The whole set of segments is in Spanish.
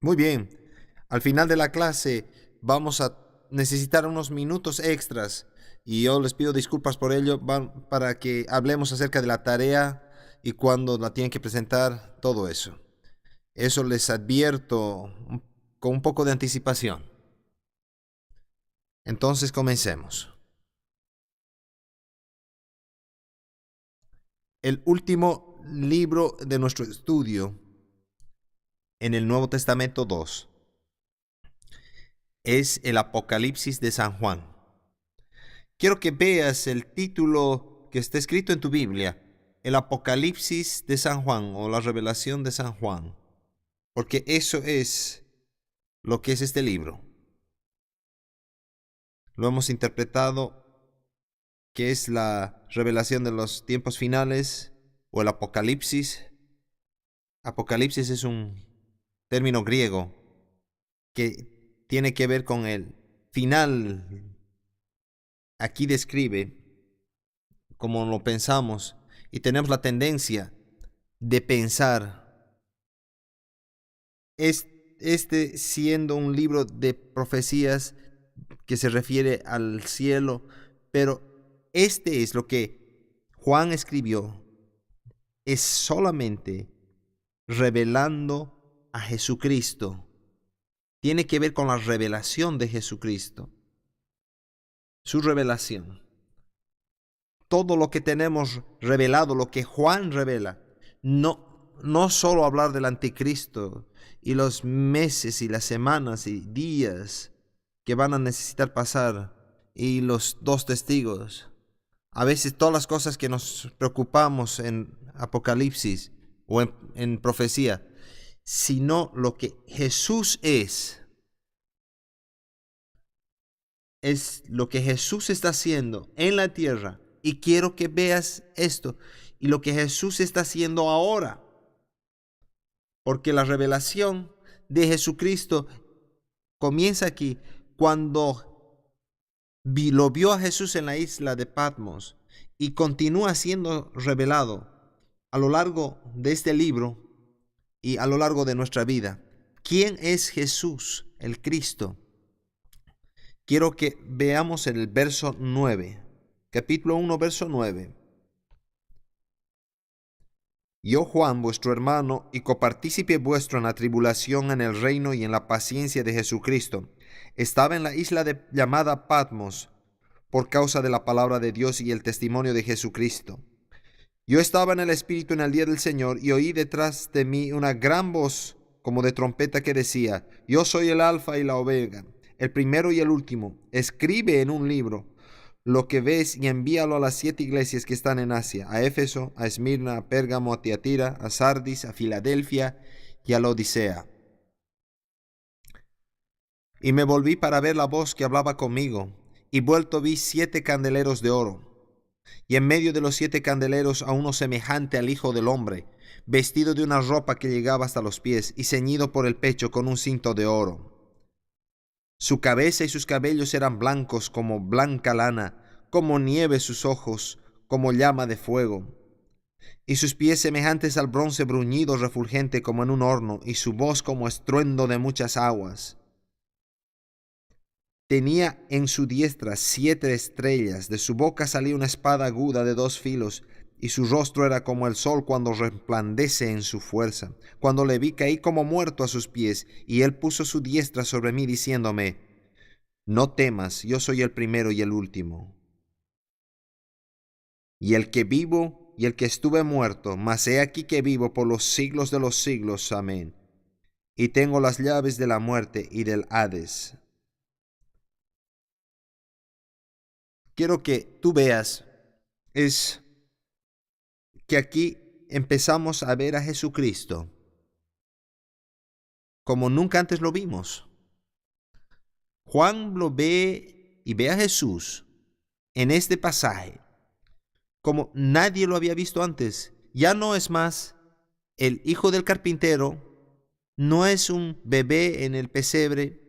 Muy bien. Al final de la clase vamos a necesitar unos minutos extras y yo les pido disculpas por ello para que hablemos acerca de la tarea y cuándo la tienen que presentar, todo eso. Eso les advierto con un poco de anticipación. Entonces comencemos. El último libro de nuestro estudio en el Nuevo Testamento 2 es el Apocalipsis de San Juan. Quiero que veas el título que está escrito en tu Biblia, el Apocalipsis de San Juan o la Revelación de San Juan, porque eso es lo que es este libro. Lo hemos interpretado que es la revelación de los tiempos finales o el Apocalipsis. Apocalipsis es un término griego que tiene que ver con el final. Aquí describe como lo pensamos y tenemos la tendencia de pensar este siendo un libro de profecías que se refiere al cielo, pero este es lo que Juan escribió, es solamente revelando a Jesucristo. Tiene que ver con la revelación de Jesucristo, su revelación. Todo lo que tenemos revelado, lo que Juan revela, no solo hablar del anticristo y los meses y las semanas y días que van a necesitar pasar y los dos testigos. A veces todas las cosas que nos preocupamos en Apocalipsis o en profecía, sino lo que Jesús es lo que Jesús está haciendo en la tierra. Y quiero que veas esto y lo que Jesús está haciendo ahora. Porque la revelación de Jesucristo comienza aquí cuando lo vio a Jesús en la isla de Patmos y continúa siendo revelado a lo largo de este libro y a lo largo de nuestra vida. ¿Quién es Jesús, el Cristo? Quiero que veamos el verso 9. Capítulo 1, verso 9. Yo, Juan, vuestro hermano y copartícipe vuestro en la tribulación, en el reino y en la paciencia de Jesucristo, estaba en la isla llamada Patmos por causa de la palabra de Dios y el testimonio de Jesucristo. Yo estaba en el Espíritu en el día del Señor y oí detrás de mí una gran voz como de trompeta que decía: Yo soy el Alfa y la Omega, el primero y el último. Escribe en un libro lo que ves y envíalo a las 7 iglesias que están en Asia, a Éfeso, a Esmirna, a Pérgamo, a Tiatira, a Sardis, a Filadelfia y a la Odisea. Y me volví para ver la voz que hablaba conmigo, y vuelto vi 7 candeleros de oro, y en medio de los 7 candeleros a uno semejante al Hijo del Hombre, vestido de una ropa que llegaba hasta los pies, y ceñido por el pecho con un cinto de oro. Su cabeza y sus cabellos eran blancos como blanca lana, como nieve sus ojos, como llama de fuego, y sus pies semejantes al bronce bruñido refulgente como en un horno, y su voz como estruendo de muchas aguas. Tenía en su diestra 7 estrellas, de su boca salía una espada aguda de 2 filos, y su rostro era como el sol cuando resplandece en su fuerza. Cuando le vi caí como muerto a sus pies, y él puso su diestra sobre mí diciéndome: No temas, yo soy el primero y el último, y el que vivo y el que estuve muerto, mas he aquí que vivo por los siglos de los siglos. Amén. Y tengo las llaves de la muerte y del Hades. Quiero que tú veas es que aquí empezamos a ver a Jesucristo como nunca antes lo vimos. Juan lo ve y ve a Jesús en este pasaje como nadie lo había visto antes. Ya no es más el hijo del carpintero, no es un bebé en el pesebre,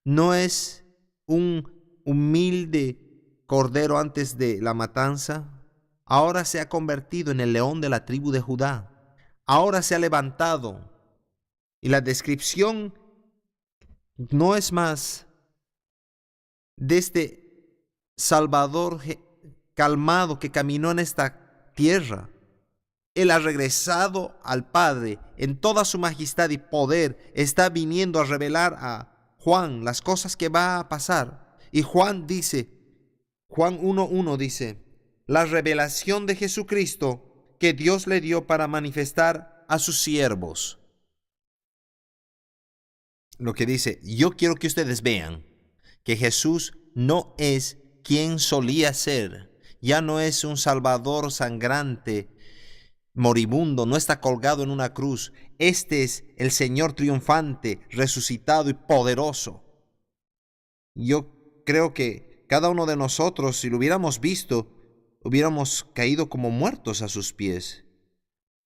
no es un humilde cordero antes de la matanza. Ahora se ha convertido en el león de la tribu de Judá. Ahora se ha levantado Y la descripción no es más de este Salvador calmado que caminó en esta tierra. Él ha regresado al Padre en toda su majestad y poder. Está viniendo a revelar a Juan las cosas que va a pasar. Y Juan 1:1 dice, la revelación de Jesucristo que Dios le dio para manifestar a sus siervos. Lo que dice, yo quiero que ustedes vean que Jesús no es quien solía ser. Ya no es un Salvador sangrante, moribundo, no está colgado en una cruz. Este es el Señor triunfante, resucitado y poderoso. Yo creo que cada uno de nosotros, si lo hubiéramos visto, hubiéramos caído como muertos a sus pies.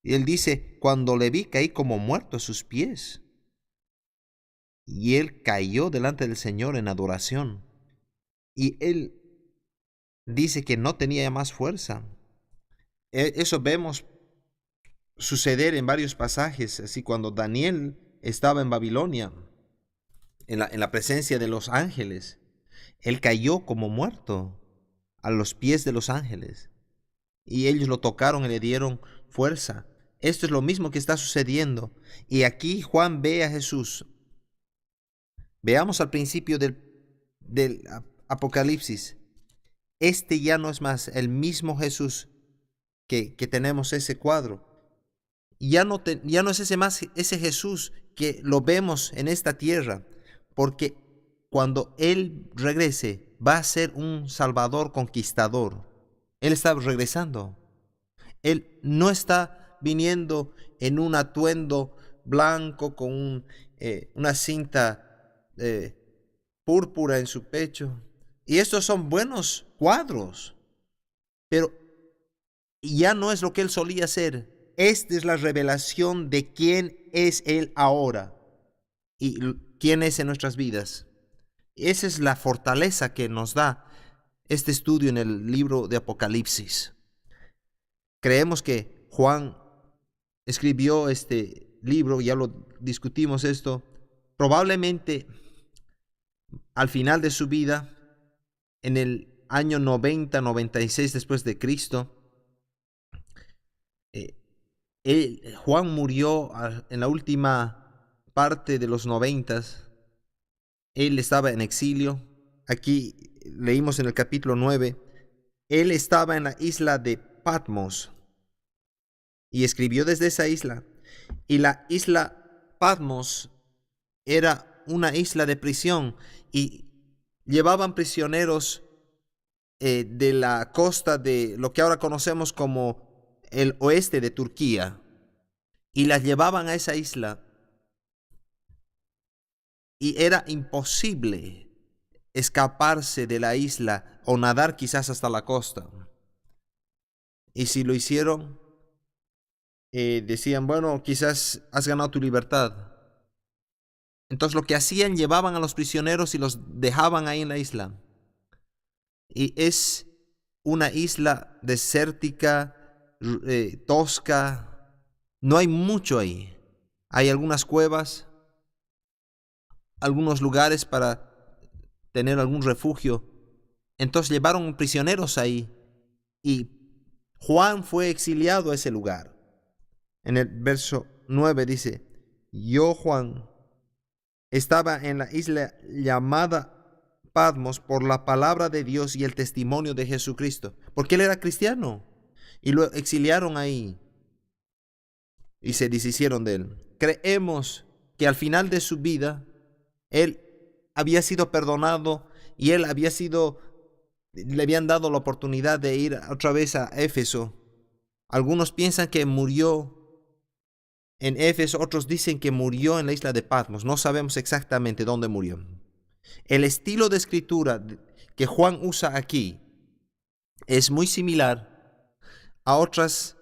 Y él dice, cuando le vi, caí como muerto a sus pies. Y él cayó delante del Señor en adoración. Y él dice que no tenía más fuerza. Eso vemos suceder en varios pasajes, así cuando Daniel estaba en Babilonia, en la presencia de los ángeles, él cayó como muerto a los pies de los ángeles. Y ellos lo tocaron y le dieron fuerza. Esto es lo mismo que está sucediendo. Y aquí Juan ve a Jesús. Veamos al principio del Apocalipsis. Este ya no es más el mismo Jesús que tenemos ese cuadro. Ya no es ese Jesús que lo vemos en esta tierra, porque cuando Él regrese va a ser un Salvador conquistador. Él está regresando. Él no está viniendo en un atuendo blanco con una cinta púrpura en su pecho. Y estos son buenos cuadros, pero ya no es lo que Él solía ser. Esta es la revelación de quién es Él ahora y quién es en nuestras vidas. Esa es la fortaleza que nos da este estudio en el libro de Apocalipsis. Creemos que Juan escribió este libro, ya lo discutimos esto, probablemente al final de su vida, en el año 96 después de Cristo. Juan murió en la última parte de los 90. Él estaba en exilio. Aquí leímos en el capítulo 9. Él estaba en la isla de Patmos y escribió desde esa isla. Y la isla Patmos era una isla de prisión y llevaban prisioneros de la costa de lo que ahora conocemos como el oeste de Turquía, y las llevaban a esa isla, y era imposible escaparse de la isla o nadar quizás hasta la costa. Y si lo hicieron, decían, bueno, quizás has ganado tu libertad. Entonces lo que hacían, llevaban a los prisioneros y los dejaban ahí en la isla. Y es una isla desértica, tosca, no hay mucho ahí. Hay algunas cuevas, algunos lugares para tener algún refugio. Entonces llevaron prisioneros ahí y Juan fue exiliado a ese lugar. En el verso 9 dice, yo, Juan, estaba en la isla llamada Patmos por la palabra de Dios y el testimonio de Jesucristo, porque él era cristiano. Y lo exiliaron ahí y se deshicieron de él. Creemos que al final de su vida, él había sido perdonado y le habían dado la oportunidad de ir otra vez a Éfeso. Algunos piensan que murió en Éfeso, otros dicen que murió en la isla de Patmos. No sabemos exactamente dónde murió. El estilo de escritura que Juan usa aquí es muy similar a otras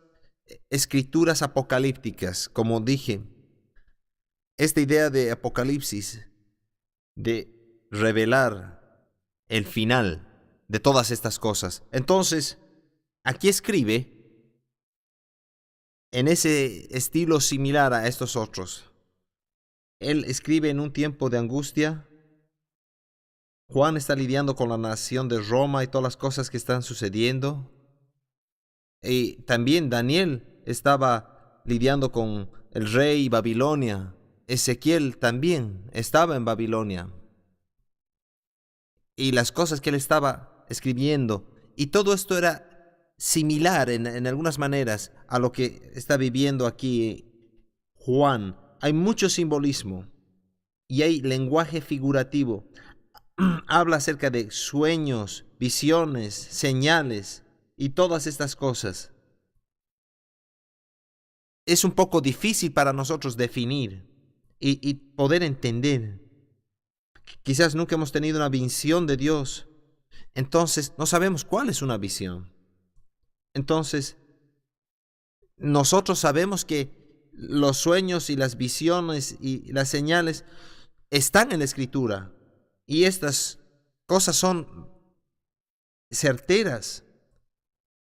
escrituras apocalípticas. Como dije, esta idea de Apocalipsis, de revelar el final de todas estas cosas. Entonces, aquí escribe en ese estilo similar a estos otros. él escribe en un tiempo de angustia. Juan está lidiando con la nación de Roma y todas las cosas que están sucediendo. Y también Daniel estaba lidiando con el rey Babilonia. Ezequiel también estaba en Babilonia. Y las cosas que él estaba escribiendo. Y todo esto era similar en algunas maneras a lo que está viviendo aquí Juan. Hay mucho simbolismo y hay lenguaje figurativo. Habla acerca de sueños, visiones, señales y todas estas cosas. Es un poco difícil para nosotros definir y poder entender. Quizás nunca hemos tenido una visión de Dios, entonces no sabemos cuál es una visión. Entonces, nosotros sabemos que los sueños y las visiones y las señales están en la Escritura. Y estas cosas son certeras,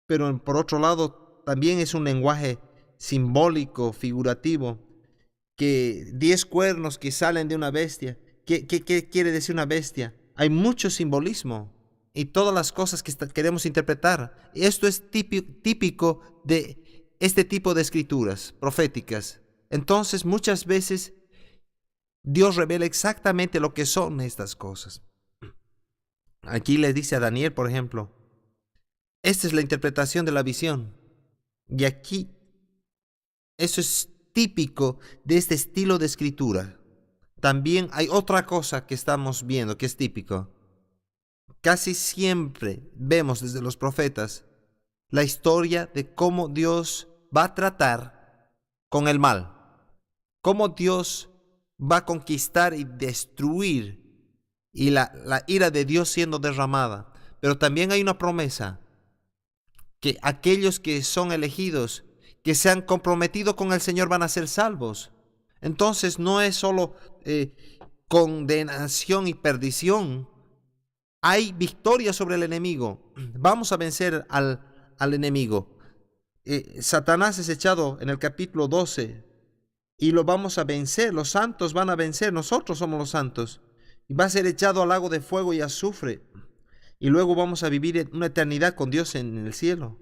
pero por otro lado también es un lenguaje simbólico, figurativo, que 10 cuernos que salen de una bestia. ¿Qué quiere decir una bestia? Hay mucho simbolismo y todas las cosas que queremos interpretar. Esto es típico de este tipo de escrituras proféticas. Entonces muchas veces Dios revela exactamente lo que son estas cosas. Aquí le dice a Daniel, por ejemplo, esta es la interpretación de la visión. Y aquí, eso es típico de este estilo de escritura. También hay otra cosa que estamos viendo que es típico. Casi siempre vemos desde los profetas la historia de cómo Dios va a tratar con el mal. Cómo Dios va a conquistar y destruir y la ira de Dios siendo derramada. Pero también hay una promesa que aquellos que son elegidos, que se han comprometido con el Señor, van a ser salvos. Entonces no es solo condenación y perdición. Hay victoria sobre el enemigo. Vamos a vencer al enemigo. Satanás es echado en el capítulo 12 y lo vamos a vencer. Los santos van a vencer. Nosotros somos los santos. Y va a ser echado al lago de fuego y azufre. Y luego vamos a vivir una eternidad con Dios en el cielo.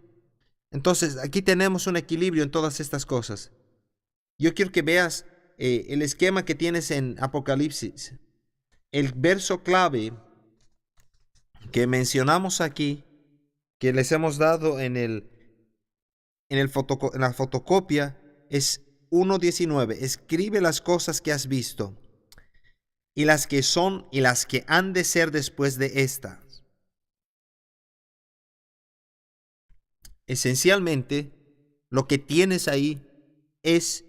Entonces aquí tenemos un equilibrio en todas estas cosas. Yo quiero que veas el esquema que tienes en Apocalipsis. El verso clave que mencionamos aquí, que les hemos dado en la fotocopia, es 1:19. Escribe las cosas que has visto, y las que son y las que han de ser después de estas. Esencialmente, lo que tienes ahí es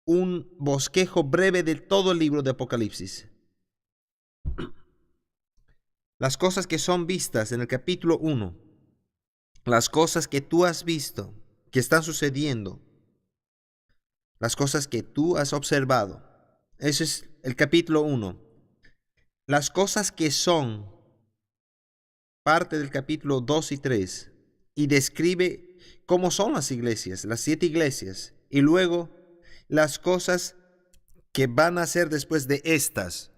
un bosquejo breve de todo el libro de Apocalipsis. Las cosas que son vistas en el capítulo 1, las cosas que tú has visto, que están sucediendo, las cosas que tú has observado. Eso es el capítulo 1. Las cosas que son parte del capítulo 2 y 3 y describe cómo son las iglesias, las 7 iglesias, y luego las cosas que van a ser después de estas.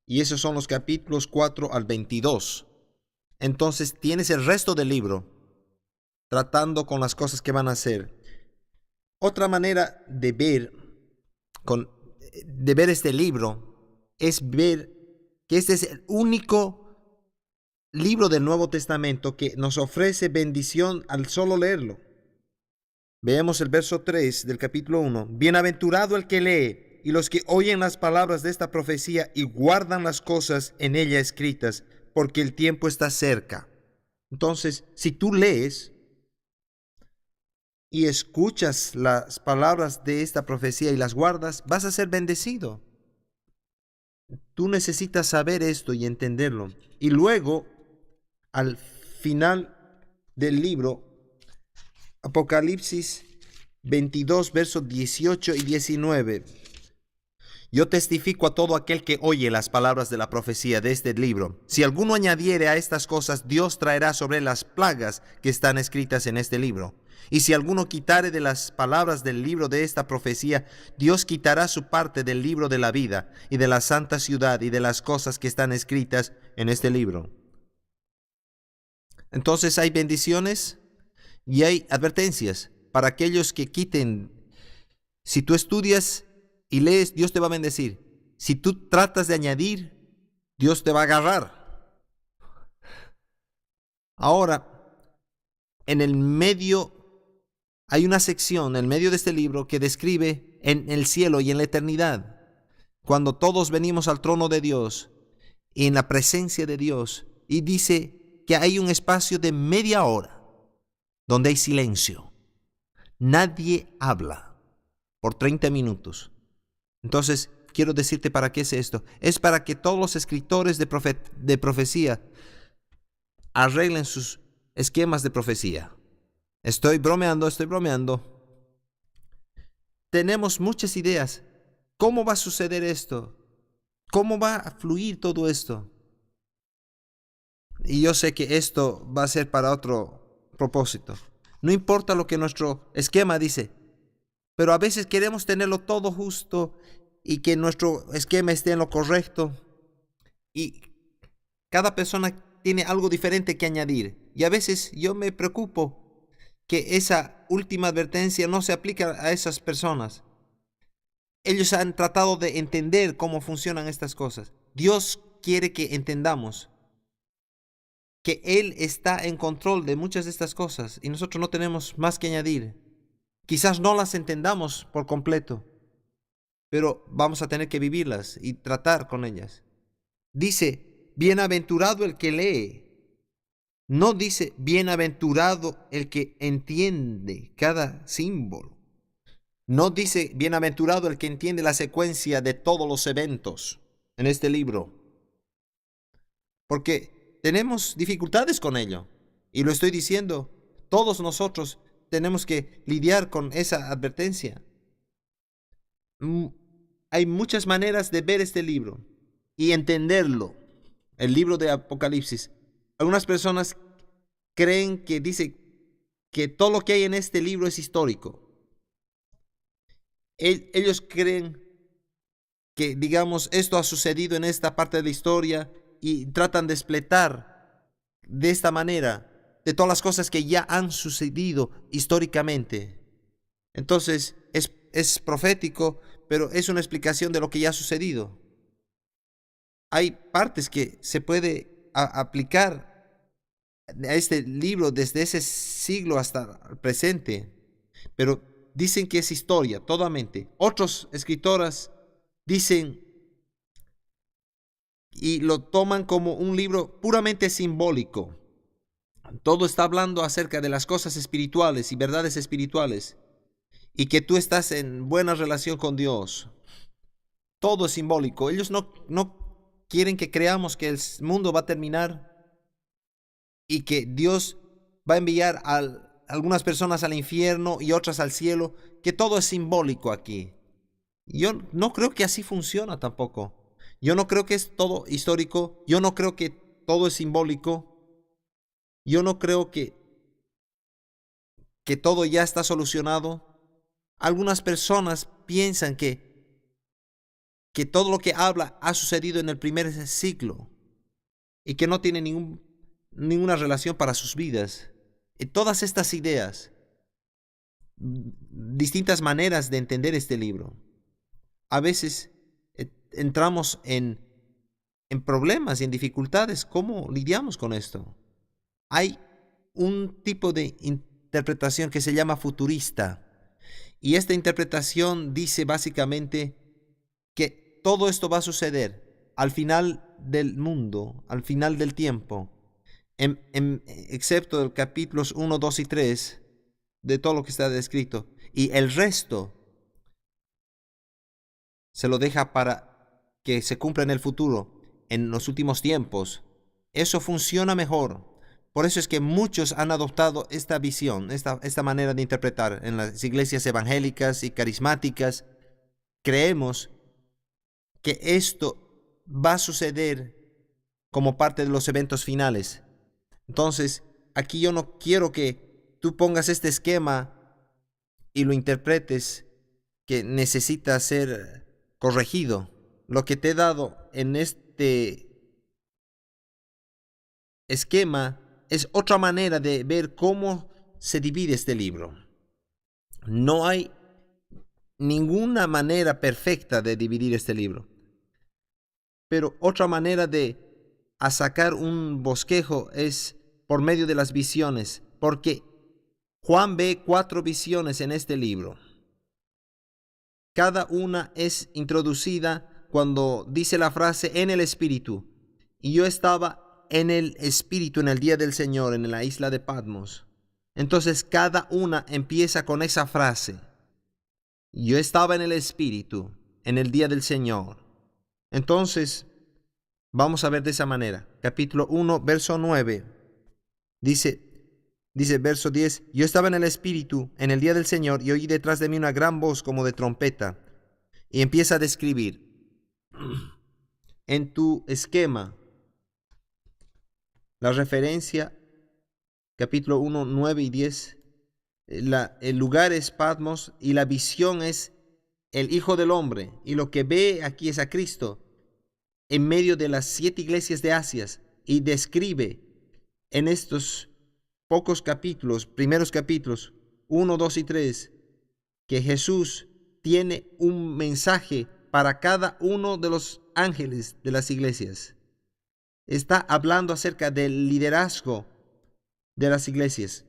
Y esos son los capítulos 4 al 22. Entonces tienes el resto del libro tratando con las cosas que van a ser. Otra manera de ver este libro es ver que este es el único libro del Nuevo Testamento que nos ofrece bendición al solo leerlo. Veamos el verso 3 del capítulo 1. Bienaventurado el que lee y los que oyen las palabras de esta profecía y guardan las cosas en ella escritas, porque el tiempo está cerca. Entonces, si tú lees y escuchas las palabras de esta profecía y las guardas, vas a ser bendecido. Tú necesitas saber esto y entenderlo. Y luego, al final del libro, Apocalipsis 22, versos 18 y 19. Yo testifico a todo aquel que oye las palabras de la profecía de este libro. Si alguno añadiere a estas cosas, Dios traerá sobre él las plagas que están escritas en este libro. Y si alguno quitare de las palabras del libro de esta profecía, Dios quitará su parte del libro de la vida y de la santa ciudad y de las cosas que están escritas en este libro. Entonces hay bendiciones y hay advertencias para aquellos que quiten. Si tú estudias y lees, Dios te va a bendecir. Si tú tratas de añadir, Dios te va a agarrar. Ahora, en el medio hay una sección, en el medio de este libro, que describe en el cielo y en la eternidad, cuando todos venimos al trono de Dios y en la presencia de Dios, y dice que hay un espacio de media hora donde hay silencio. Nadie habla por 30 minutos. Entonces, quiero decirte para qué es esto. Es para que todos los escritores de profecía arreglen sus esquemas de profecía. Estoy bromeando. Tenemos muchas ideas. ¿Cómo va a suceder esto? ¿Cómo va a fluir todo esto? Y yo sé que esto va a ser para otro propósito. No importa lo que nuestro esquema dice, pero a veces queremos tenerlo todo justo y que nuestro esquema esté en lo correcto. Y cada persona tiene algo diferente que añadir. Y a veces yo me preocupo que esa última advertencia no se aplica a esas personas. Ellos han tratado de entender cómo funcionan estas cosas. Dios quiere que entendamos que Él está en control de muchas de estas cosas y nosotros no tenemos más que añadir. Quizás no las entendamos por completo, pero vamos a tener que vivirlas y tratar con ellas. Dice, bienaventurado el que lee. No dice, bienaventurado el que entiende cada símbolo. No dice, bienaventurado el que entiende la secuencia de todos los eventos en este libro. Porque tenemos dificultades con ello. Y lo estoy diciendo, todos nosotros tenemos que lidiar con esa advertencia. Hay muchas maneras de ver este libro y entenderlo. El libro de Apocalipsis. Algunas personas creen que dice que todo lo que hay en este libro es histórico. Ellos creen que, digamos, esto ha sucedido en esta parte de la historia y tratan de explotar de esta manera de todas las cosas que ya han sucedido históricamente. Entonces, es profético, pero es una explicación de lo que ya ha sucedido. Hay partes que se puede aplicar a este libro desde ese siglo hasta el presente, pero dicen que es historia, totalmente. Otros escritores dicen y lo toman como un libro puramente simbólico. Todo está hablando acerca de las cosas espirituales y verdades espirituales, y que tú estás en buena relación con Dios. Todo es simbólico. Ellos no quieren que creamos que el mundo va a terminar y que Dios va a enviar a algunas personas al infierno y otras al cielo, que todo es simbólico aquí. Yo no creo que así funciona tampoco. Yo no creo que es todo histórico. Yo no creo que todo es simbólico. Yo no creo que todo ya está solucionado. Algunas personas piensan que todo lo que habla ha sucedido en el primer siglo y que no tiene ninguna relación para sus vidas. Y todas estas ideas, distintas maneras de entender este libro, a veces entramos en problemas y en dificultades. ¿Cómo lidiamos con esto? Hay un tipo de interpretación que se llama futurista, y esta interpretación dice básicamente que todo esto va a suceder al final del mundo, al final del tiempo, excepto el capítulos 1, 2 y 3 de todo lo que está descrito, y el resto se lo deja para que se cumpla en el futuro, en los últimos tiempos. Eso funciona mejor. Por eso es que muchos han adoptado esta visión, esta manera de interpretar. En las iglesias evangélicas y carismáticas creemos que esto va a suceder como parte de los eventos finales. Entonces, aquí yo no quiero que tú pongas este esquema y lo interpretes que necesita ser corregido. Lo que te he dado en este esquema es otra manera de ver cómo se divide este libro. No hay ninguna manera perfecta de dividir este libro, pero otra manera de sacar un bosquejo es por medio de las visiones, porque Juan ve 4 visiones en este libro. Cada una es introducida cuando dice la frase en el Espíritu. Y yo estaba en el Espíritu en el día del Señor, en la isla de Patmos. Entonces cada una empieza con esa frase. Yo estaba en el Espíritu en el día del Señor. Entonces, vamos a ver de esa manera. Capítulo 1, verso 9. Dice verso 10, yo estaba en el Espíritu en el día del Señor y oí detrás de mí una gran voz como de trompeta. Y empieza a describir. En tu esquema, la referencia, capítulo 1, 9 y 10, el lugar es Patmos y la visión es el Hijo del Hombre. Y lo que ve aquí es a Cristo en medio de las 7 iglesias de Asia y describe en estos pocos capítulos, primeros capítulos, 1, 2 y 3, que Jesús tiene un mensaje para cada uno de los ángeles de las iglesias. Está hablando acerca del liderazgo de las iglesias.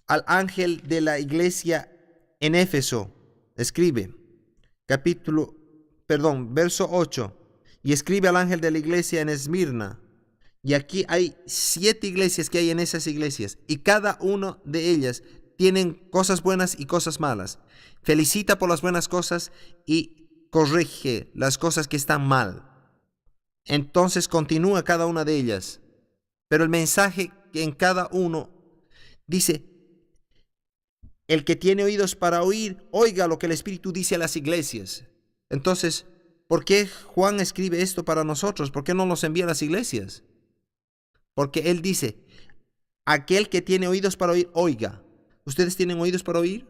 Al ángel de la iglesia en Éfeso escribe, verso 8, y escribe al ángel de la iglesia en Esmirna. Y aquí hay 7 iglesias que hay en esas iglesias, y cada una de ellas tienen cosas buenas y cosas malas. Felicita por las buenas cosas y corrige las cosas que están mal. Entonces continúa cada una de ellas. Pero el mensaje que en cada uno dice, el que tiene oídos para oír, oiga lo que el Espíritu dice a las iglesias. Entonces, ¿por qué Juan escribe esto para nosotros? ¿Por qué no nos envía a las iglesias? Porque él dice, aquel que tiene oídos para oír, oiga. ¿Ustedes tienen oídos para oír?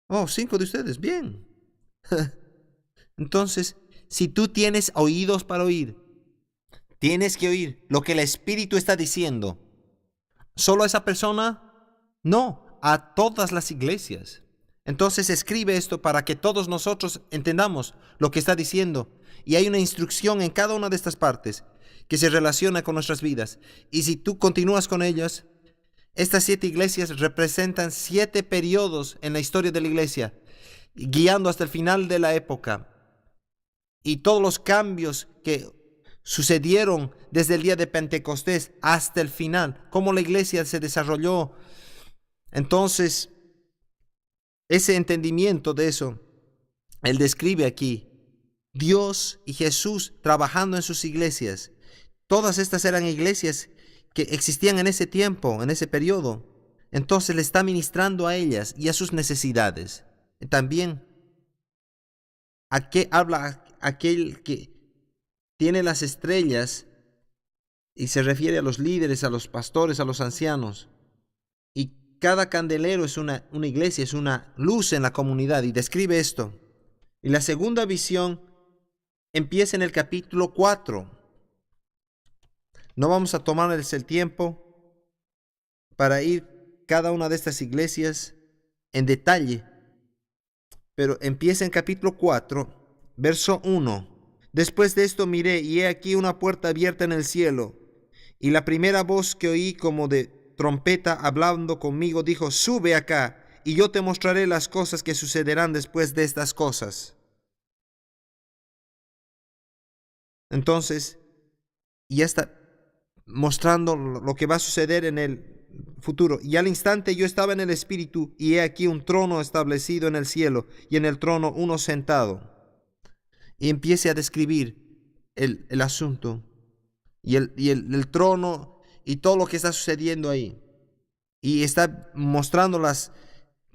Oh, 5 de ustedes, bien. Entonces, si tú tienes oídos para oír, tienes que oír lo que el Espíritu está diciendo. ¿Solo a esa persona? No, a todas las iglesias. Entonces escribe esto para que todos nosotros entendamos lo que está diciendo. Y hay una instrucción en cada una de estas partes que se relaciona con nuestras vidas. Y si tú continúas con ellas, estas 7 iglesias representan 7 periodos en la historia de la iglesia, guiando hasta el final de la época. Y todos los cambios que sucedieron desde el día de Pentecostés hasta el final, cómo la iglesia se desarrolló. Entonces, ese entendimiento de eso, él describe aquí, Dios y Jesús trabajando en sus iglesias. Todas estas eran iglesias que existían en ese tiempo, en ese periodo. Entonces le está ministrando a ellas y a sus necesidades. También, ¿a qué habla aquel que tiene las estrellas? Y se refiere a los líderes, a los pastores, a los ancianos. Y cada candelero es una iglesia, es una luz en la comunidad. Y describe esto. Y la segunda visión empieza en el capítulo 4. No vamos a tomarles el tiempo para ir cada una de estas iglesias en detalle, pero empieza en capítulo 4, verso 1. Después de esto miré y he aquí una puerta abierta en el cielo, y la primera voz que oí como de trompeta hablando conmigo dijo, sube acá, y yo te mostraré las cosas que sucederán después de estas cosas. Entonces, ya está mostrando lo que va a suceder en el futuro. Y al instante yo estaba en el Espíritu, y he aquí un trono establecido en el cielo, y en el trono uno sentado. Y empiece a describir el asunto, y el trono, y todo lo que está sucediendo ahí. Y está mostrando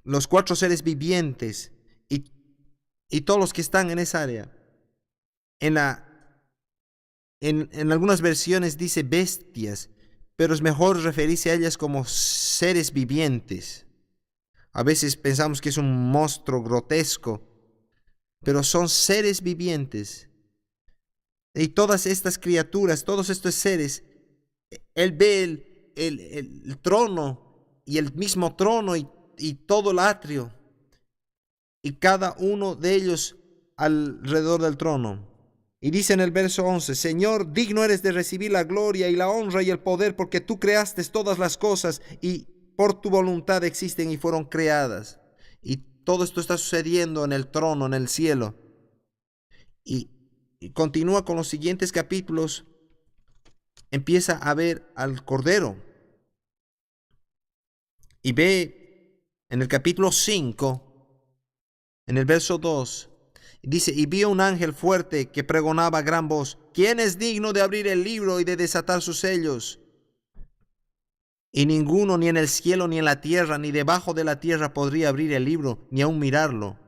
los 4 seres vivientes, y todos los que están en esa área. En algunas versiones dice bestias, pero es mejor referirse a ellas como seres vivientes. A veces pensamos que es un monstruo grotesco, pero son seres vivientes. Y todas estas criaturas, todos estos seres, él ve el trono y el mismo trono y todo el atrio, y cada uno de ellos alrededor del trono. Y dice en el verso 11, Señor, digno eres de recibir la gloria y la honra y el poder, porque tú creaste todas las cosas y por tu voluntad existen y fueron creadas. Y todo esto está sucediendo en el trono, en el cielo. Y continúa con los siguientes capítulos. Empieza a ver al Cordero. Y ve en el capítulo 5, en el verso 2, dice, y vi un ángel fuerte que pregonaba a gran voz, ¿quién es digno de abrir el libro y de desatar sus sellos? Y ninguno, ni en el cielo, ni en la tierra, ni debajo de la tierra podría abrir el libro, ni aun mirarlo.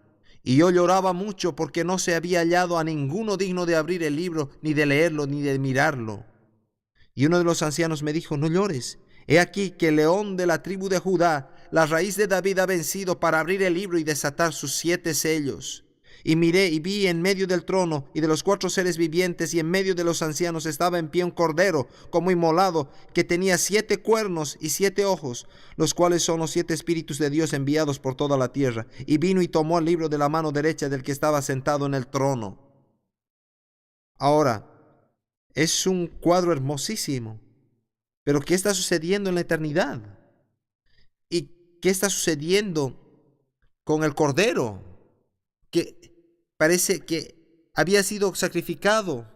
Y yo lloraba mucho porque no se había hallado a ninguno digno de abrir el libro, ni de leerlo, ni de mirarlo. Y uno de los ancianos me dijo, no llores. He aquí que el león de la tribu de Judá, la raíz de David, ha vencido para abrir el libro y desatar sus 7 sellos. Y miré y vi en medio del trono y de los 4 seres vivientes y en medio de los ancianos estaba en pie un cordero como inmolado, que tenía 7 cuernos y 7 ojos, los cuales son los 7 espíritus de Dios enviados por toda la tierra. Y vino y tomó el libro de la mano derecha del que estaba sentado en el trono. Ahora, es un cuadro hermosísimo, pero ¿qué está sucediendo en la eternidad? ¿Y qué está sucediendo con el cordero? Que parece que había sido sacrificado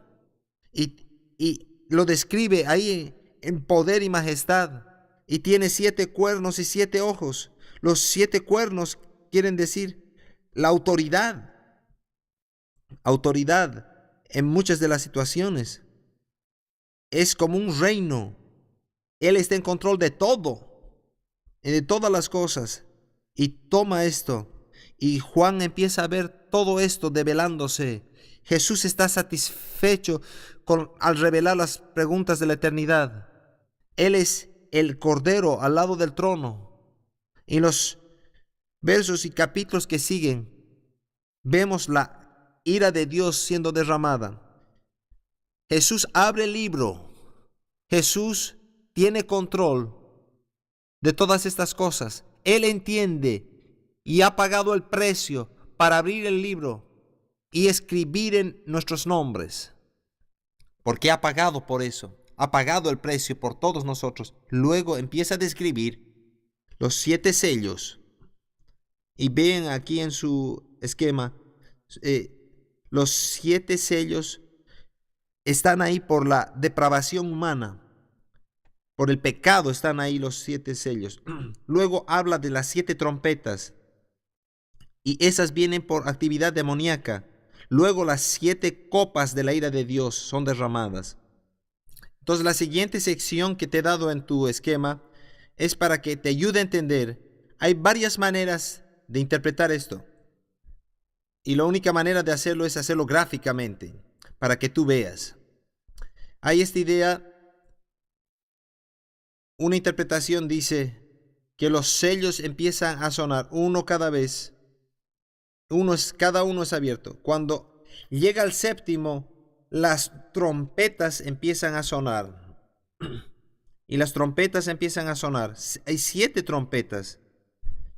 y lo describe ahí en poder y majestad, y tiene 7 cuernos y 7 ojos. Los 7 cuernos quieren decir la autoridad en muchas de las situaciones. Es como un reino. Él está en control de todo, de todas las cosas, y toma esto. Y Juan empieza a ver todo esto develándose. Jesús está satisfecho al revelar las preguntas de la eternidad. Él es el Cordero al lado del trono. Y en los versos y capítulos que siguen, vemos la ira de Dios siendo derramada. Jesús abre el libro. Jesús tiene control de todas estas cosas. Él entiende y ha pagado el precio para abrir el libro y escribir en nuestros nombres. Porque ha pagado por eso. Ha pagado el precio por todos nosotros. Luego empieza a describir los 7 sellos. Y ven aquí en su esquema, los 7 sellos están ahí por la depravación humana. Por el pecado están ahí los 7 sellos. Luego habla de las 7 trompetas. Y esas vienen por actividad demoníaca. Luego las 7 copas de la ira de Dios son derramadas. Entonces la siguiente sección que te he dado en tu esquema es para que te ayude a entender. Hay varias maneras de interpretar esto. Y la única manera de hacerlo es hacerlo gráficamente, para que tú veas. Hay esta idea. Una interpretación dice que los sellos empiezan a sonar uno cada vez. Cada uno es abierto. Cuando llega el séptimo, las trompetas empiezan a sonar. Y las trompetas empiezan a sonar. Hay 7 trompetas.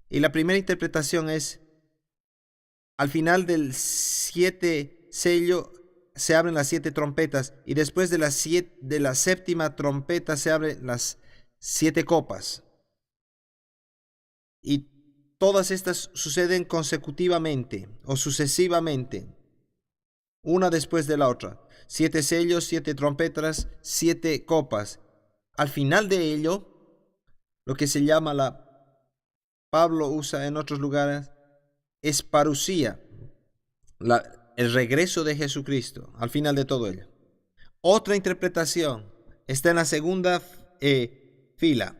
Y la primera interpretación es, al final del 7 sello se abren las 7 trompetas. Y después de la séptima trompeta se abren las 7 copas. Y todas estas suceden consecutivamente o sucesivamente, una después de la otra. 7 sellos, 7 trompetas, 7 copas. Al final de ello, lo que se llama Pablo usa en otros lugares, es parusía, el regreso de Jesucristo, al final de todo ello. Otra interpretación está en la segunda fila.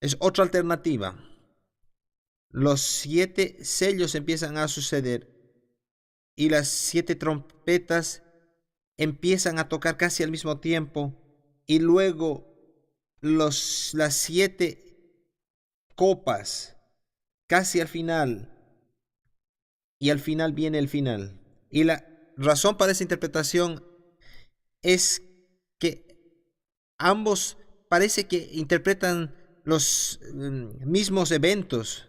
Es otra alternativa. Los 7 sellos empiezan a suceder y las 7 trompetas empiezan a tocar casi al mismo tiempo, y luego las 7 copas casi al final, y al final viene el final. Y la razón para esa interpretación es que ambos parece que interpretan los mismos eventos.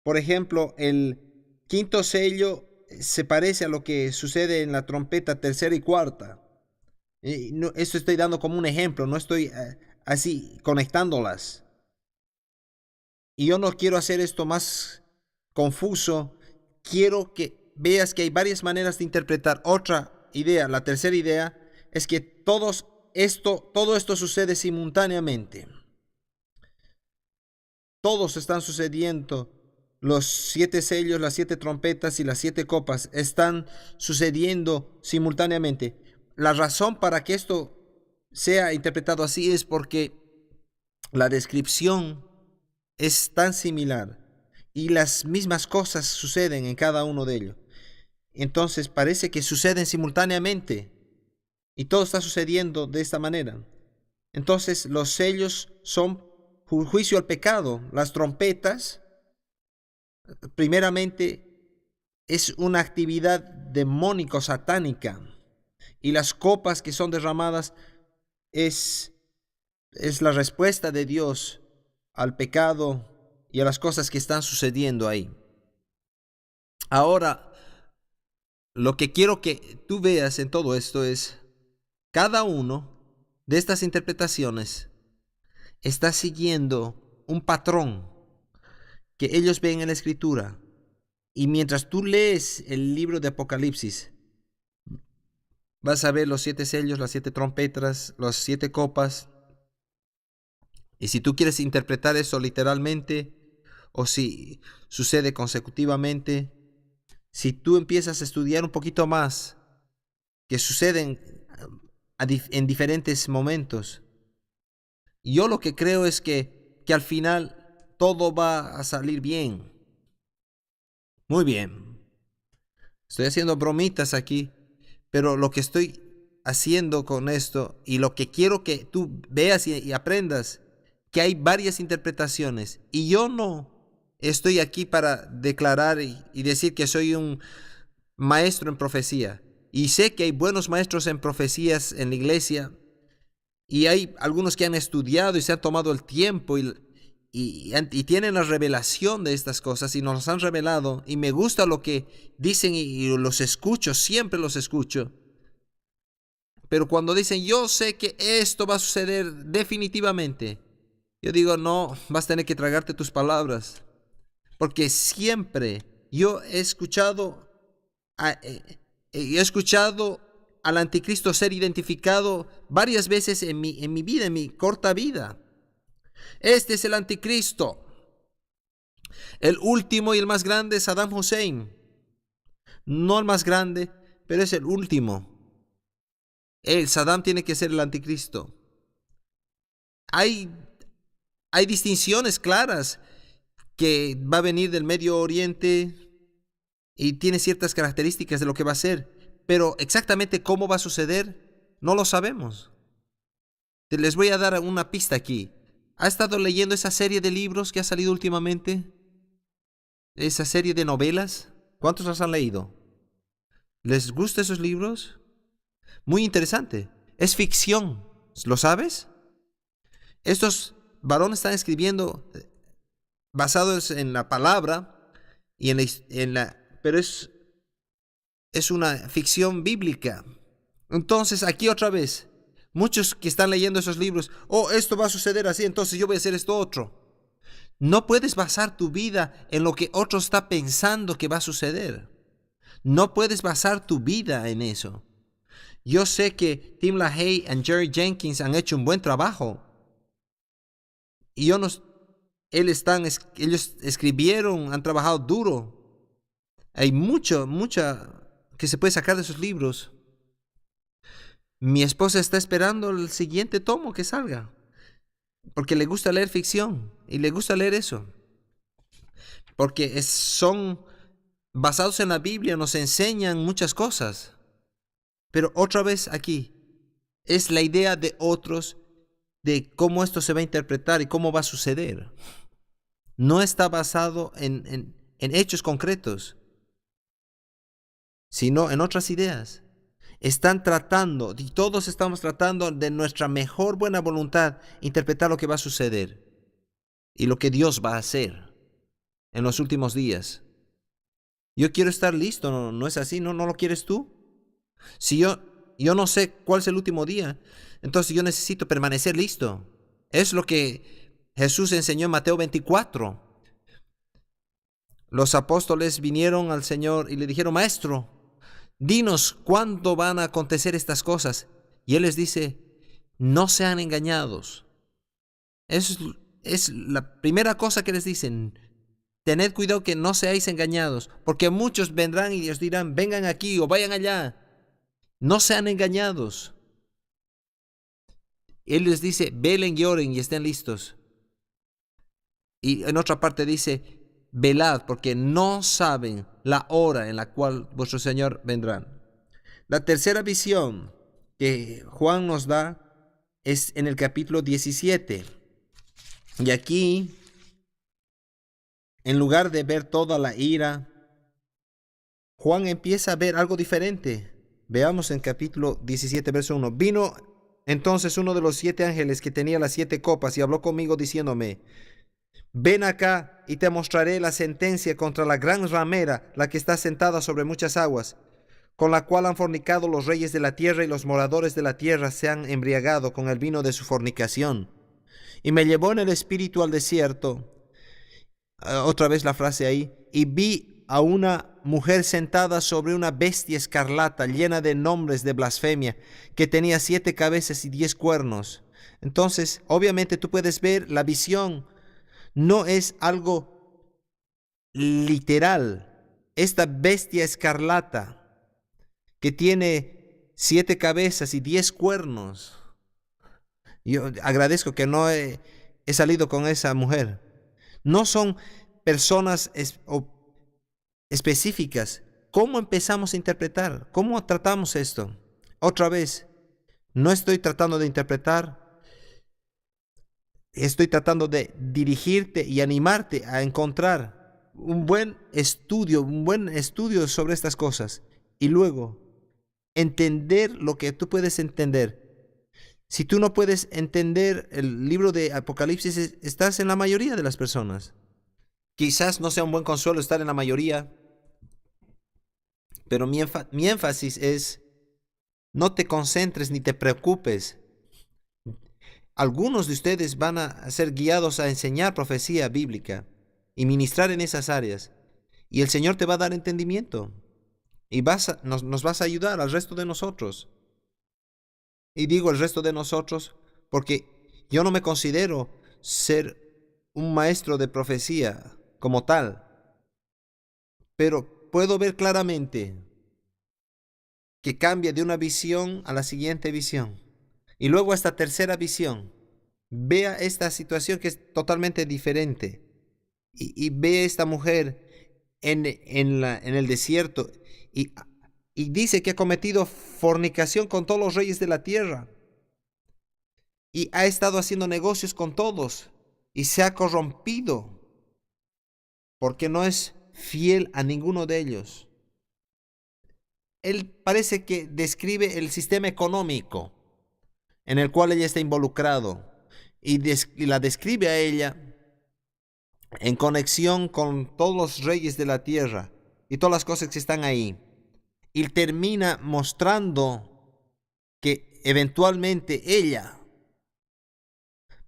Por ejemplo, el quinto sello se parece a lo que sucede en la trompeta tercera y cuarta. No, esto estoy dando como un ejemplo, no estoy así conectándolas. Y yo no quiero hacer esto más confuso. Quiero que veas que hay varias maneras de interpretar otra idea. La tercera idea es que todo esto sucede simultáneamente. Todos están sucediendo. Los 7 sellos, las 7 trompetas y las 7 copas están sucediendo simultáneamente. La razón para que esto sea interpretado así es porque la descripción es tan similar y las mismas cosas suceden en cada uno de ellos. Entonces parece que suceden simultáneamente y todo está sucediendo de esta manera. Entonces los sellos son juicio al pecado. Las trompetas, primeramente, es una actividad demónico-satánica. Y las copas que son derramadas es la respuesta de Dios al pecado y a las cosas que están sucediendo ahí. Ahora, lo que quiero que tú veas en todo esto es, cada uno de estas interpretaciones está siguiendo un patrón que ellos ven en la Escritura. Y mientras tú lees el libro de Apocalipsis, vas a ver los 7 sellos, las 7 trompetas, las 7 copas. Y si tú quieres interpretar eso literalmente, o si sucede consecutivamente, si tú empiezas a estudiar un poquito más, que suceden en diferentes momentos, yo lo que creo es que al final todo va a salir bien. Muy bien. Estoy haciendo bromitas aquí, pero lo que estoy haciendo con esto y lo que quiero que tú veas y aprendas, que hay varias interpretaciones. Y yo no estoy aquí para declarar y decir que soy un maestro en profecía. Y sé que hay buenos maestros en profecías en la iglesia. Y hay algunos que han estudiado y se han tomado el tiempo y tienen la revelación de estas cosas y nos las han revelado. Y me gusta lo que dicen y los escucho, siempre los escucho. Pero cuando dicen, yo sé que esto va a suceder definitivamente, yo digo, no, vas a tener que tragarte tus palabras. Porque siempre yo he escuchado al anticristo ser identificado varias veces en mi vida, en mi corta vida. Este es el anticristo. El último y el más grande es Saddam Hussein. No el más grande, pero es el último. Saddam tiene que ser el anticristo. Hay distinciones claras que va a venir del Medio Oriente y tiene ciertas características de lo que va a ser, pero exactamente cómo va a suceder no lo sabemos. Les voy a dar una pista aquí. ¿Ha estado leyendo esa serie de libros que ha salido últimamente? Esa serie de novelas. ¿Cuántos las han leído? ¿Les gustan esos libros? Muy interesante. Es ficción. ¿Lo sabes? Estos varones están escribiendo basados en la palabra y pero es una ficción bíblica. Entonces, aquí otra vez, muchos que están leyendo esos libros, esto va a suceder así, entonces yo voy a hacer esto otro. No puedes basar tu vida en lo que otro está pensando que va a suceder. No puedes basar tu vida en eso. Yo sé que Tim LaHaye y Jerry Jenkins han hecho un buen trabajo. Y ellos escribieron, han trabajado duro. Hay mucha que se puede sacar de esos libros. Mi esposa está esperando el siguiente tomo que salga, porque le gusta leer ficción y le gusta leer eso. Porque son basados en la Biblia, nos enseñan muchas cosas. Pero otra vez aquí, es la idea de otros de cómo esto se va a interpretar y cómo va a suceder. No está basado en hechos concretos, sino en otras ideas. Están tratando, y todos estamos tratando de nuestra mejor buena voluntad, interpretar lo que va a suceder y lo que Dios va a hacer en los últimos días. Yo quiero estar listo, ¿no es así? ¿No lo quieres tú? Si yo no sé cuál es el último día, entonces yo necesito permanecer listo. Es lo que Jesús enseñó en Mateo 24. Los apóstoles vinieron al Señor y le dijeron: Maestro, dinos cuándo van a acontecer estas cosas. Y Él les dice: no sean engañados. Es la primera cosa que les dicen. Tened cuidado que no seáis engañados, porque muchos vendrán y os dirán: vengan aquí o vayan allá. No sean engañados. Él les dice: velen y oren y estén listos. Y en otra parte dice: velad, porque no saben la hora en la cual vuestro Señor vendrá. La tercera visión que Juan nos da es en el capítulo 17. Y aquí, en lugar de ver toda la ira, Juan empieza a ver algo diferente. Veamos en capítulo 17, verso 1. Vino entonces uno de los 7 ángeles que tenía las 7 copas y habló conmigo diciéndome: ven acá y te mostraré la sentencia contra la gran ramera, la que está sentada sobre muchas aguas, con la cual han fornicado los reyes de la tierra, y los moradores de la tierra se han embriagado con el vino de su fornicación. Y me llevó en el espíritu al desierto, otra vez la frase ahí, y vi a una mujer sentada sobre una bestia escarlata llena de nombres de blasfemia, que tenía 7 cabezas y 10 cuernos. Entonces, obviamente tú puedes ver la visión. No es algo literal. Esta bestia escarlata que tiene 7 cabezas y 10 cuernos. Yo agradezco que no he salido con esa mujer. No son personas específicas. ¿Cómo empezamos a interpretar? ¿Cómo tratamos esto? Otra vez, no estoy tratando de interpretar. Estoy tratando de dirigirte y animarte a encontrar un buen estudio sobre estas cosas. Y luego, entender lo que tú puedes entender. Si tú no puedes entender el libro de Apocalipsis, estás en la mayoría de las personas. Quizás no sea un buen consuelo estar en la mayoría, pero mi énfasis es: no te concentres ni te preocupes. Algunos de ustedes van a ser guiados a enseñar profecía bíblica y ministrar en esas áreas. Y el Señor te va a dar entendimiento. Y nos vas a ayudar al resto de nosotros. Y digo el resto de nosotros porque yo no me considero ser un maestro de profecía como tal. Pero puedo ver claramente que cambia de una visión a la siguiente visión. Y luego a esta tercera visión. Vea esta situación que es totalmente diferente. Y ve a esta mujer en el desierto. Y dice que ha cometido fornicación con todos los reyes de la tierra. Y ha estado haciendo negocios con todos. Y se ha corrompido. Porque no es fiel a ninguno de ellos. Él parece que describe el sistema económico en el cual ella está involucrado. Y la describe a ella en conexión con todos los reyes de la tierra y todas las cosas que están ahí. Y termina mostrando que eventualmente ella,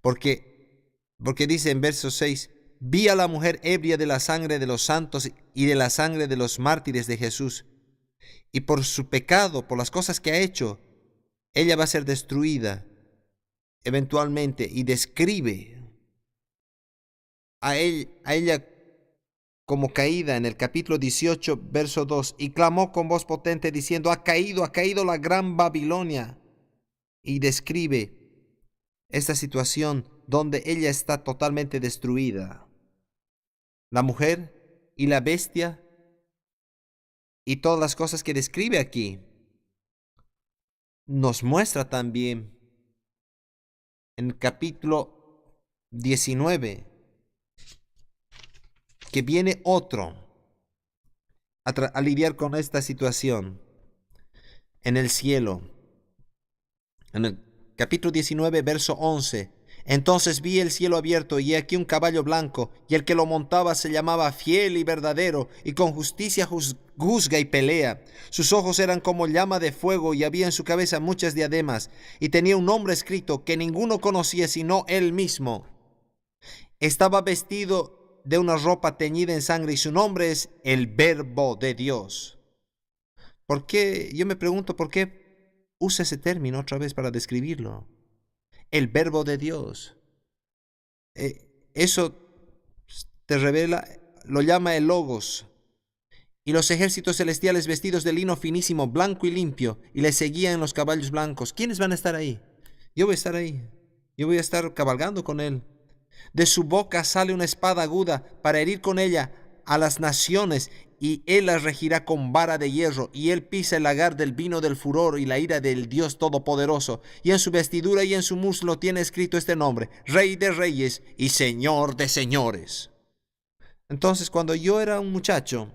porque dice en verso 6, vi a la mujer ebria de la sangre de los santos y de la sangre de los mártires de Jesús. Y por su pecado, por las cosas que ha hecho, ella va a ser destruida eventualmente. Y describe a ella como caída en el capítulo 18, verso 2, y clamó con voz potente diciendo: ha caído la gran Babilonia. Y describe esta situación donde ella está totalmente destruida. La mujer y la bestia y todas las cosas que describe aquí nos muestra también en el capítulo 19, que viene otro a lidiar con esta situación en el cielo. En el capítulo 19, verso 11. Entonces vi el cielo abierto, y aquí un caballo blanco, y el que lo montaba se llamaba Fiel y Verdadero, y con justicia juzga y pelea. Sus ojos eran como llama de fuego, y había en su cabeza muchas diademas, y tenía un nombre escrito que ninguno conocía sino él mismo. Estaba vestido de una ropa teñida en sangre, y su nombre es el Verbo de Dios. ¿Por qué? Yo me pregunto, ¿por qué usa ese término otra vez para describirlo? El Verbo de Dios. Eso te revela, lo llama el Logos. Y los ejércitos celestiales vestidos de lino finísimo, blanco y limpio, y le seguían en los caballos blancos. ¿Quiénes van a estar ahí? Yo voy a estar ahí. Yo voy a estar cabalgando con él. De su boca sale una espada aguda para herir con ella a las naciones, y él las regirá con vara de hierro, y él pisa el lagar del vino del furor y la ira del Dios Todopoderoso. Y en su vestidura y en su muslo tiene escrito este nombre: Rey de Reyes y Señor de Señores. Entonces, cuando yo era un muchacho,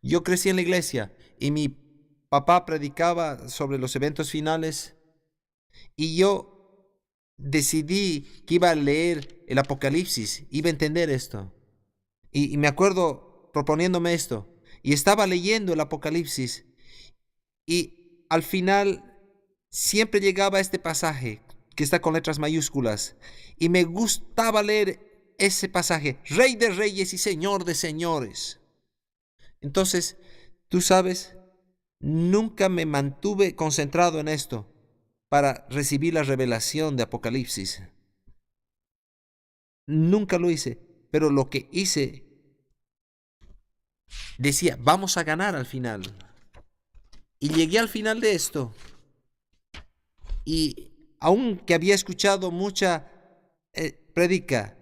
yo crecí en la iglesia y mi papá predicaba sobre los eventos finales, y yo decidí que iba a leer el Apocalipsis, iba a entender esto. Y me acuerdo proponiéndome esto, y estaba leyendo el Apocalipsis, y al final siempre llegaba a este pasaje que está con letras mayúsculas, y me gustaba leer ese pasaje: Rey de Reyes y Señor de Señores. Entonces, tú sabes, nunca me mantuve concentrado en esto para recibir la revelación de Apocalipsis. Nunca lo hice, pero lo que hice, decía, vamos a ganar al final. Y llegué al final de esto, y aunque había escuchado mucha predica,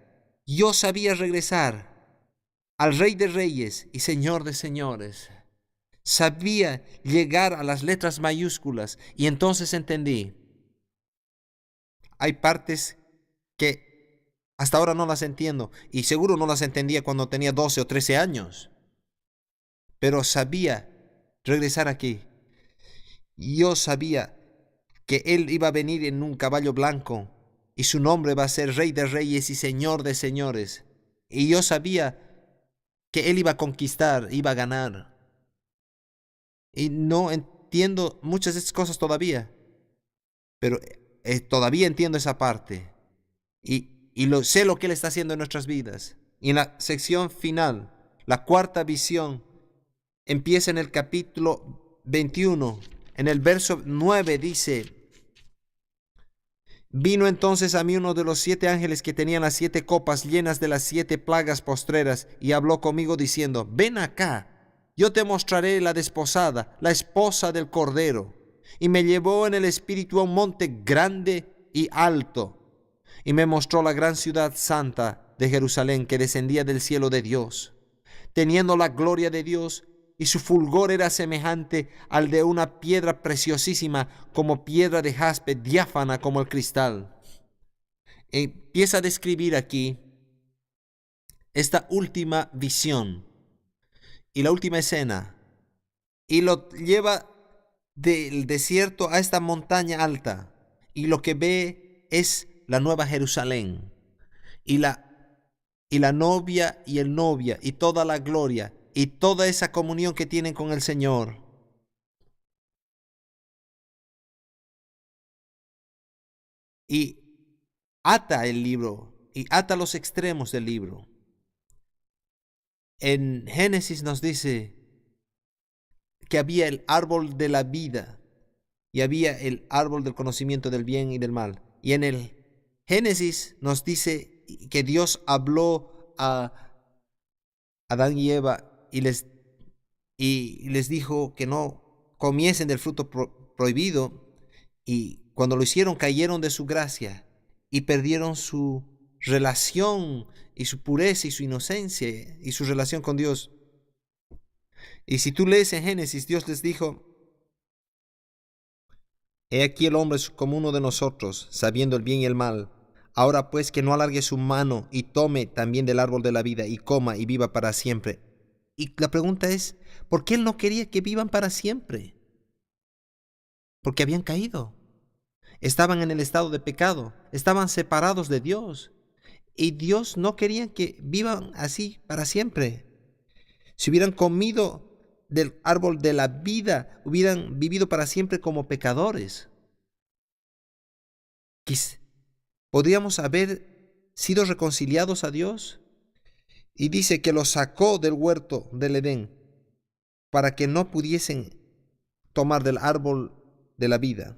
yo sabía regresar al Rey de Reyes y Señor de Señores. Sabía llegar a las letras mayúsculas, y entonces entendí. Hay partes que hasta ahora no las entiendo, y seguro no las entendía cuando tenía 12 o 13 años. Pero sabía regresar aquí. Yo sabía que Él iba a venir en un caballo blanco, y su nombre va a ser Rey de Reyes y Señor de Señores. Y yo sabía que Él iba a conquistar, iba a ganar. Y no entiendo muchas de estas cosas todavía, pero todavía entiendo esa parte. Y sé lo que Él está haciendo en nuestras vidas. Y en la sección final, la cuarta visión, empieza en el capítulo 21. En el verso 9 dice: Vino entonces a mí uno de los 7 ángeles que tenían las 7 copas llenas de las 7 plagas postreras, y habló conmigo diciendo: Ven acá, yo te mostraré la desposada, la esposa del Cordero. Y me llevó en el espíritu a un monte grande y alto, y me mostró la gran ciudad santa de Jerusalén, que descendía del cielo de Dios, teniendo la gloria de Dios, y su fulgor era semejante al de una piedra preciosísima, como piedra de jaspe, diáfana como el cristal. Empieza a describir aquí esta última visión y la última escena, y lo lleva del desierto a esta montaña alta, y lo que ve es la nueva Jerusalén, y la novia y el novia, y toda la gloria, y toda esa comunión que tienen con el Señor. Y ata el libro, y ata los extremos del libro. En Génesis nos dice que había el árbol de la vida, y había el árbol del conocimiento del bien y del mal. Y en el Génesis nos dice que Dios habló a Adán y Eva, y les dijo que no comiesen del fruto prohibido, y cuando lo hicieron cayeron de su gracia y perdieron su relación y su pureza y su inocencia y su relación con Dios. Y si tú lees en Génesis, Dios les dijo: He aquí el hombre es como uno de nosotros, sabiendo el bien y el mal. Ahora pues que no alargue su mano y tome también del árbol de la vida y coma y viva para siempre. Y la pregunta es, ¿por qué él no quería que vivan para siempre? Porque habían caído. Estaban en el estado de pecado, estaban separados de Dios. Y Dios no quería que vivan así para siempre. Si hubieran comido del árbol de la vida, hubieran vivido para siempre como pecadores. Podríamos haber sido reconciliados a Dios. Y dice que los sacó del huerto del Edén para que no pudiesen tomar del árbol de la vida.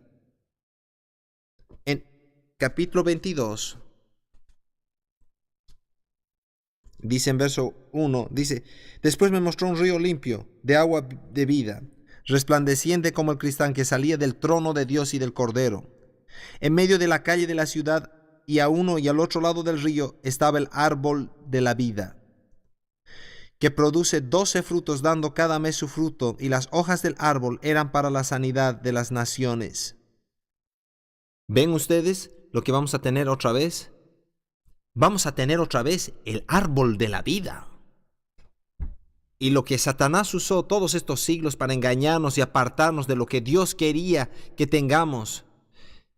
En capítulo 22, dice en verso 1, dice, después me mostró un río limpio de agua de vida, resplandeciente como el cristal que salía del trono de Dios y del Cordero. En medio de la calle de la ciudad y a uno y al otro lado del río estaba el árbol de la vida, que produce 12 frutos, dando cada mes su fruto, y las hojas del árbol eran para la sanidad de las naciones. ¿Ven ustedes lo que vamos a tener otra vez? Vamos a tener otra vez el árbol de la vida. Y lo que Satanás usó todos estos siglos para engañarnos y apartarnos de lo que Dios quería que tengamos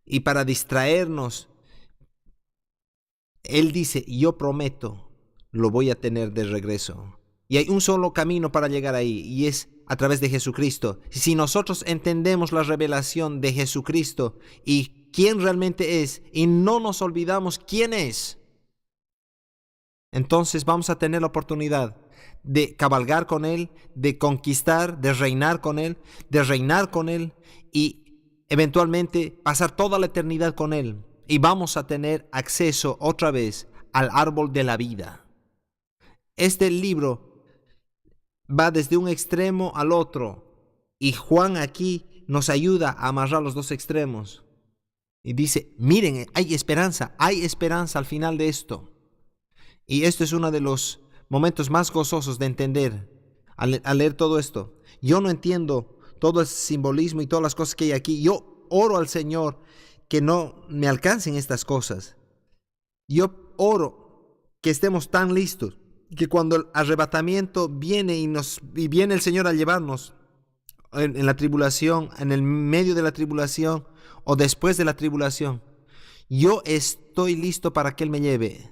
y para distraernos, Él dice, yo prometo, lo voy a tener de regreso. Y hay un solo camino para llegar ahí, y es a través de Jesucristo. Si nosotros entendemos la revelación de Jesucristo y quién realmente es, y no nos olvidamos quién es, entonces vamos a tener la oportunidad de cabalgar con Él, de conquistar, de reinar con Él, y eventualmente pasar toda la eternidad con Él. Y vamos a tener acceso otra vez al árbol de la vida. Este libro va desde un extremo al otro, y Juan aquí nos ayuda a amarrar los dos extremos. Y dice, miren, hay esperanza al final de esto. Y esto es uno de los momentos más gozosos de entender al leer todo esto. Yo no entiendo todo el simbolismo y todas las cosas que hay aquí. Yo oro al Señor que no me alcancen estas cosas. Yo oro que estemos tan listos que cuando el arrebatamiento viene y viene el Señor a llevarnos en la tribulación, en el medio de la tribulación o después de la tribulación, yo estoy listo para que Él me lleve.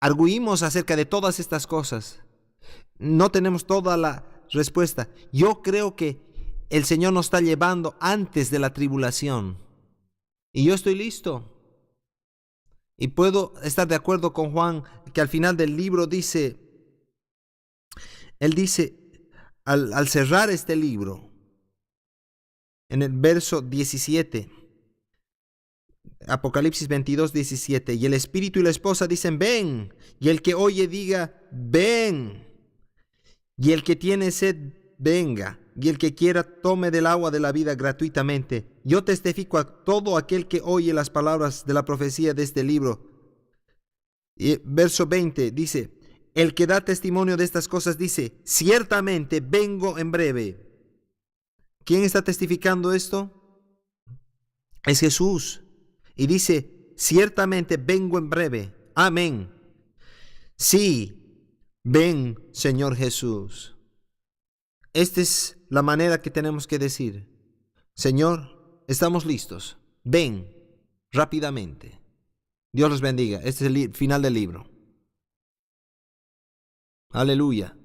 Arguimos acerca de todas estas cosas. No tenemos toda la respuesta. Yo creo que el Señor nos está llevando antes de la tribulación. Y yo estoy listo. Y puedo estar de acuerdo con Juan, que al final del libro dice, él dice, al cerrar este libro, en el verso 17, Apocalipsis 22, 17, y el espíritu y la esposa dicen, ven, y el que oye diga, ven, y el que tiene sed, venga, y el que quiera tome del agua de la vida gratuitamente. Yo testifico a todo aquel que oye las palabras de la profecía de este libro. Y verso 20 dice, el que da testimonio de estas cosas dice, ciertamente vengo en breve. ¿Quién está testificando esto? Es Jesús. Y dice, ciertamente vengo en breve. Amén. Sí, ven, Señor Jesús. Esta es la manera que tenemos que decir, Señor, estamos listos. Ven rápidamente. Dios los bendiga. Este es el final del libro. Aleluya.